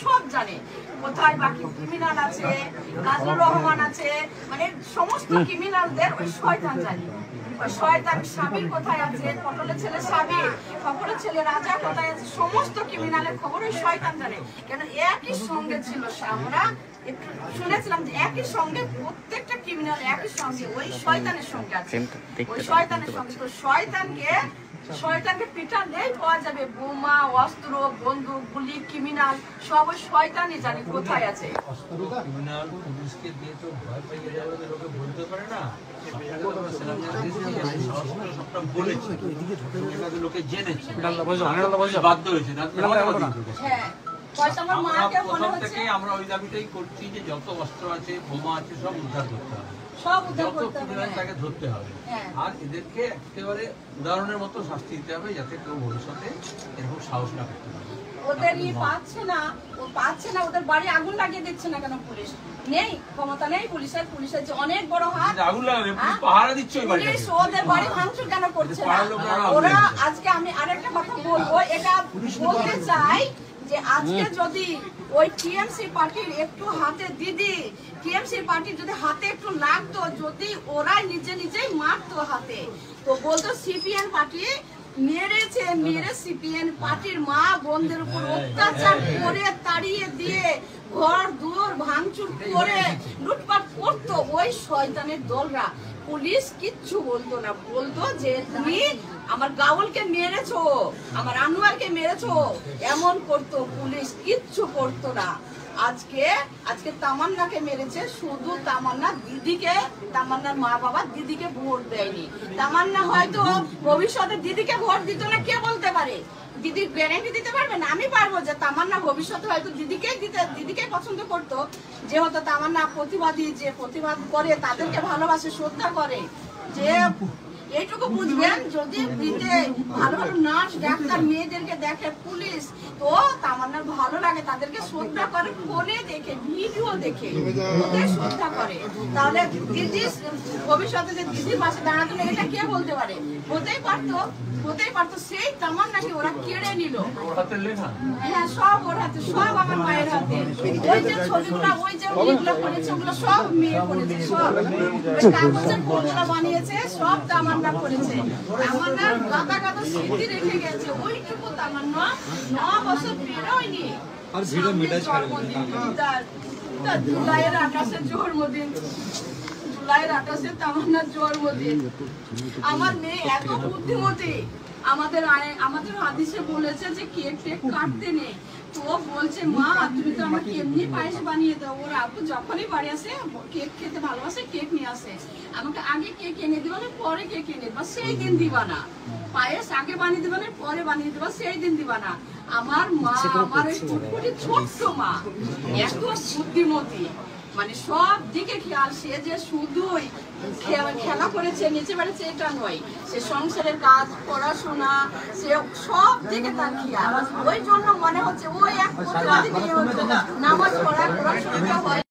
সব জানে কোথায় বাকি ক্রিমিনাল আছে, নাজরুল রহমান আছে, মানে সমস্ত ক্রিমিনালদের ওই শয়তান জানে। ওই শয়তান সাবির কোথায় আছে, পটলের ছেলে সাবির, পটলের ছেলে রাজা কোথায় আছে, সমস্ত ক্রিমিনালের খবর ওই শয়তান জানে। কেন একই সঙ্গে ছিল, আমরা শুনেছিলাম যে একই সঙ্গে প্রত্যেকটা ক্রিমিনাল একই সঙ্গে ওই শয়তানের সঙ্গে আছে, ওই শয়তানের সঙ্গে। তো শয়তানকে পিটালেই পাওয়া যাবে বোমা, অস্ত্র, বন্দুক, গুলি, ক্রিমিনাল সব ওই শয়তানই জানে কোথায় আছে। আমরা ওই দাবিটাই করছি যে যত অস্ত্র আছে, বোমা আছে, সব উদ্ধার করতে হবে, তাকে ধরতে হবে, আর এদেরকে একেবারে উদাহরণের মতো শাস্তি দিতে হবে, যাতে কেউ ভবিষ্যতে এরকম সাহস না করতে পারে। ওদেরই পাচ্ছে না, ওদের বাড়ি আগুন লাগিয়ে দিচ্ছে না কেন? পুলিশ নেই, ক্ষমতা নেই পুলিশের যে অনেক বড় হাত, আগুন লাগাবে, পাহারা দিচ্ছে, পুলিশ ওদের বাড়ি ভাঙচুর কেন করছে না? ওরা আজকে আমি আরেকটা কথা বলবো, এটা বলতে চাই যে আজকে যদি ওই টিএমসি পার্টির একটু হাতে টিএমসি পার্টির যদি হাতে একটু লাগতো, যদি ওরাই নিজেই মারতো হাতে, তো বলতো সিপিএম পার্টি মেরে সিপিএম পার্টির মা বোনদের উপর অত্যাচার করে, তাড়িয়ে দিয়ে, ঘর দুয়ার ভাঙচুর করে লুটপাট করতো ওই শয়তানের দলরা। পুলিশ কিচ্ছু বলতো না, বলতো যে তুমি আমার গাওলকে মেরেছো, আমার আনোয়ারকে মেরেছো, এমন করতো। পুলিশ কিচ্ছু করতো না। আজকে তামান্নাকে মেরেছে, শুধু তামান্নার মা বাবা দিদিকে ভোট দেয়নি। তামান্না হয়তো ভবিষ্যতে দিদিকে ভোট দিত না, কে বলতে পারে? দিদি গ্যারান্টি দিতে পারবে না? আমি পারবো যে তামান্না ভবিষ্যতে হয়তো দিদিকে পছন্দ করতো, যেহেতু তামান্না প্রতিবাদী, যে প্রতিবাদ করে, তাদেরকে ভালোবাসে, শ্রদ্ধা করে। যে এইটুকু বুঝবেন, যদি ভালো ভালো নার্স ডাক্তার মেয়েদেরকে দেখে পুলিশ, তো তামান্নার ভালো লাগে, তাদেরকে শ্রদ্ধা করে, ফোনে দেখে, ভিডিও দেখে ওদের শ্রদ্ধা করে। তাহলে দিদি ভবিষ্যতে যে দিদির পাশে দাঁড়াতো না, এটা কে বলতে পারে? হতেই পারতো। সেই তামান্নাকে ওরা কেড়ে নিল। হ্যাঁ, সব ওর হাতে, সব আমার মায়ের হাতে। ওই যে ছবিগুলো, ওই যে ওইগুলো করেছে, ওগুলো সব মেয়ে করেছে, সব কাগজের ফুলগুলো বানিয়েছে, সব তামান্না করেছে। তামান্নার গাদা স্মৃতি রেখে গেছে। ওইটুকু তামান্না 9 বছর বেরোয়নি। আর ভিডিও মিটা জন্মদিন, জুলাইয়ের 28 জন্মদিন, জুলাইয়ের 28 তামান্নার জন্মদিন। আমার মেয়ে এত বুদ্ধিমতী, আমাদের হাদিসে বলেছে যে কেক কাটতে নেই, তো বলছে মা তুমি তো আমাকে এমনি পায়েস বানিয়ে দাও। ওর আপু যখনই বাড়ি আসে, কেক খেতে ভালোবাসে, কেক নিয়ে আসে, আমাকে আগে কেক এনে দিবা না, পরে কেক এনে দিবা, সেই দিন দিবা না। পায়েস আগে বানিয়ে দিবা না, পরে বানিয়ে দিবা, সেই দিন দিবা না। আমার মা, আমার ওই টুটকুটি ছোট্ট মা, এত বুদ্ধিমতী, মানে সব দিকে খেয়াল। সে যে শুধুই খেলা করেছে, নিচে বেড়েছে এটা নয়, সে সংসারের কাজ, পড়াশোনা, সে সব দিকে তার খেয়াল। ওই জন্য মনে হচ্ছে ওই এক প্রতিবাদী নামাজ পড়া, পড়াশোনা হয়।